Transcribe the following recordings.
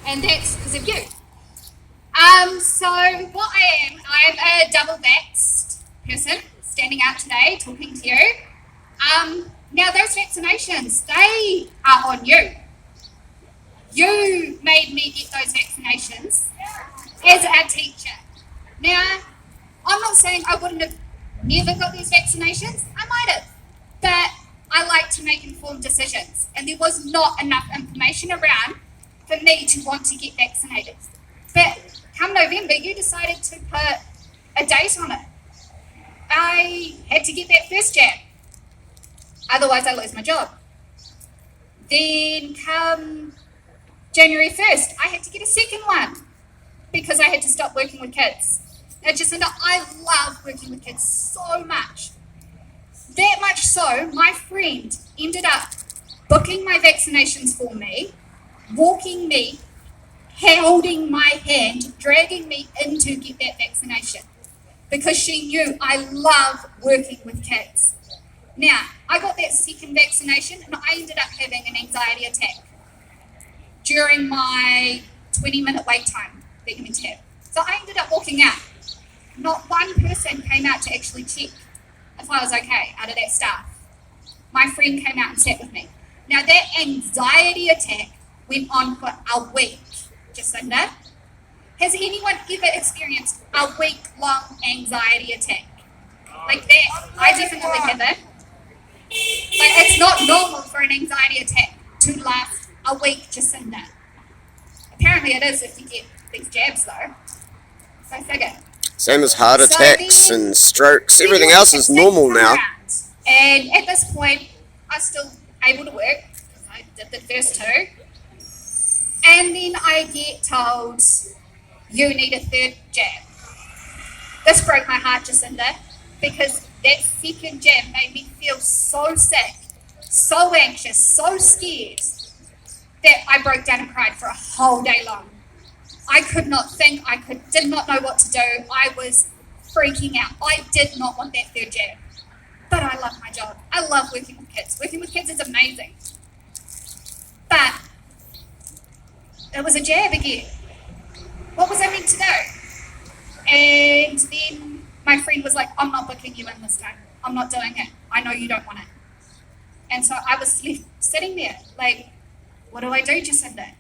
and that's because of you. So what I'm a double vaxxed person standing out today talking to you. Now those vaccinations, they are on you. You made me get those vaccinations as a teacher. Now, I'm not saying I wouldn't have never got these vaccinations. I might have. But I like to make informed decisions. And there was not enough information around for me to want to get vaccinated. But come November, you decided to put a date on it. I had to get that first jab. Otherwise, I lose my job. Then come January 1st, I had to get a second one because I had to stop working with kids. Now, Jacinda, I love working with kids so much. That much so, my friend ended up booking my vaccinations for me, walking me, holding my hand, dragging me in to get that vaccination because she knew I love working with kids. Now, I got that second vaccination and I ended up having an anxiety attack during my 20-minute wait time that you meant to have. So I ended up walking out. Not one person came out to actually check if I was okay out of that staff. My friend came out and sat with me. Now that anxiety attack went on for a week, Jacinda. Has anyone ever experienced a week-long anxiety attack? Like that, I definitely have it. Like it's not normal for an anxiety attack to last a week, Jacinda. Apparently it is if you get these jabs though. So figure. Same as heart attacks and strokes. Everything else is normal now. And at this point, I'm still able to work because I did the first two. And then I get told, you need a third jab. This broke my heart, Jacinda, because that second jab made me feel so sick, so anxious, so scared, that I broke down and cried for a whole day long. I could not think, did not know what to do. I was freaking out. I did not want that third jab. But I love my job. I love working with kids. Working with kids is amazing. But it was a jab again. What was I meant to do? And then my friend was like, I'm not booking you in this time. I'm not doing it. I know you don't want it. And so I was left sitting there like, what do I do, Jacinda?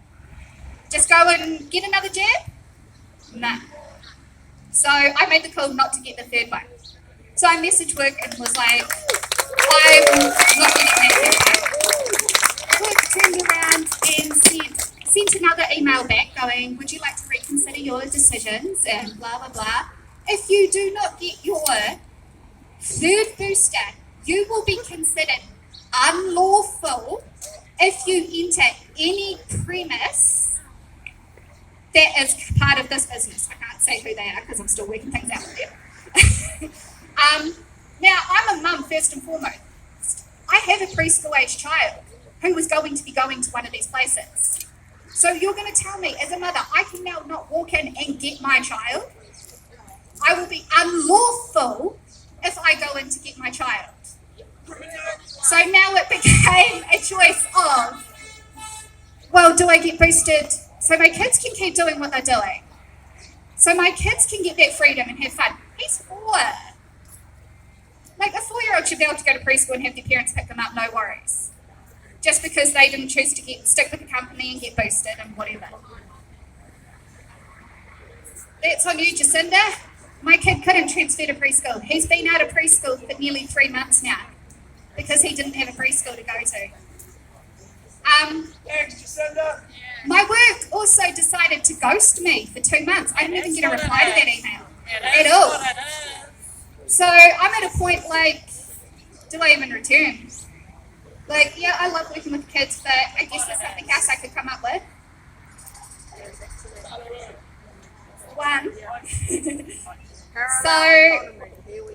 Just go and get another jab? Nah. So I made the call not to get the third one. So I messaged work and was like, I'm not getting that third one. Work turned around and sent another email back going, would you like to reconsider your decisions and blah, blah, blah. If you do not get your third booster, you will be considered unlawful if you enter any premise that is part of this business. I can't say who they are because I'm still working things out with them. Now, I'm a mum first and foremost. I have a preschool age child who was going to be going to one of these places. So you're going to tell me, as a mother, I can now not walk in and get my child? I will be unlawful if I go in to get my child. So now it became a choice of, well, do I get boosted so my kids can keep doing what they're doing? So my kids can get that freedom and have fun. He's 4. Like a 4-year-old should be able to go to preschool and have their parents pick them up, no worries. Just because they didn't choose to stick with the company and get boosted and whatever. That's on you, Jacinda. My kid couldn't transfer to preschool. He's been out of preschool for nearly 3 months now because he didn't have a preschool to go to. Thanks, Jacinda. My work also decided to ghost me for 2 months. I didn't even get a reply to that email at all. So I'm at a point like, do I even return? Like, yeah, I love working with kids, but I guess there's something else I could come up with. One. So,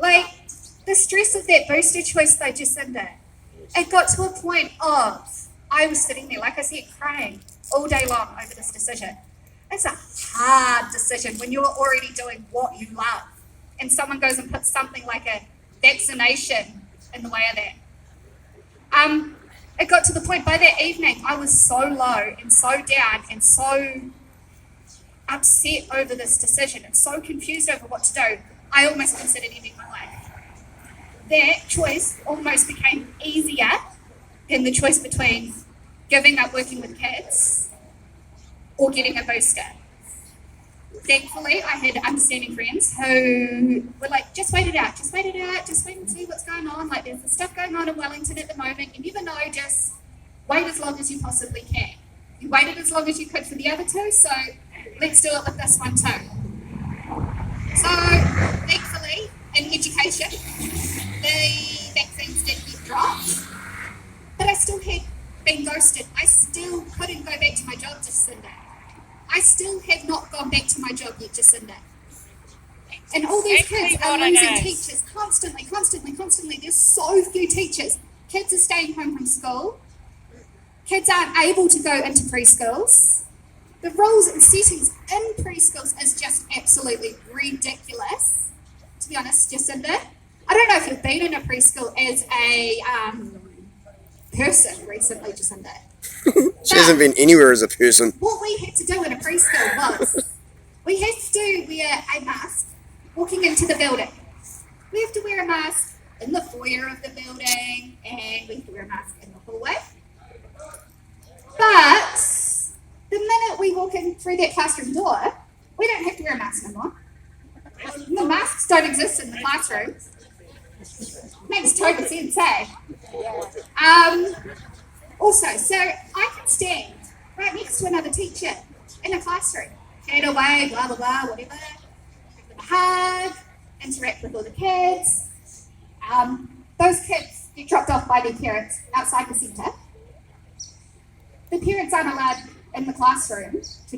like, the stress of that booster choice though, Jacinda, it got to a point of, I was sitting there, like I said, crying all day long over this decision. It's a hard decision when you're already doing what you love and someone goes and puts something like a vaccination in the way of that. It got to the point by that evening, I was so low and so down and so upset over this decision and so confused over what to do, I almost considered ending my life. That choice almost became easier than the choice between giving up working with kids or getting a booster. Thankfully, I had understanding friends who were like, just wait it out, just wait and see what's going on. Like, there's the stuff going on in Wellington at the moment. You never know, just wait as long as you possibly can. You waited as long as you could for the other two, so let's do it with this one too. So, thankfully, in education, the vaccines did get dropped, but I still had been ghosted. I still couldn't go back to my job, Jacinda. I still have not gone back to my job yet, Jacinda. And all these kids are losing teachers constantly. There's so few teachers. Kids are staying home from school. Kids aren't able to go into preschools. The rules and settings in preschools is just absolutely ridiculous, to be honest, Jacinda. I don't know if you've been in a preschool as a person recently, Jacinda. She hasn't been anywhere as a person. What we had to do in a preschool was we had to wear a mask walking into the building. We have to wear a mask in the foyer of the building, and we have to wear a mask in the hallway. But the minute we walk in through that classroom door, we don't have to wear a mask anymore. The masks don't exist in the classroom. Makes total sense, eh? Also, so I can stand right next to another teacher in a classroom, chat away, blah, blah, blah, whatever, give them a hug, interact with all the kids. Those kids get dropped off by their parents outside the centre. The parents aren't allowed in the classroom to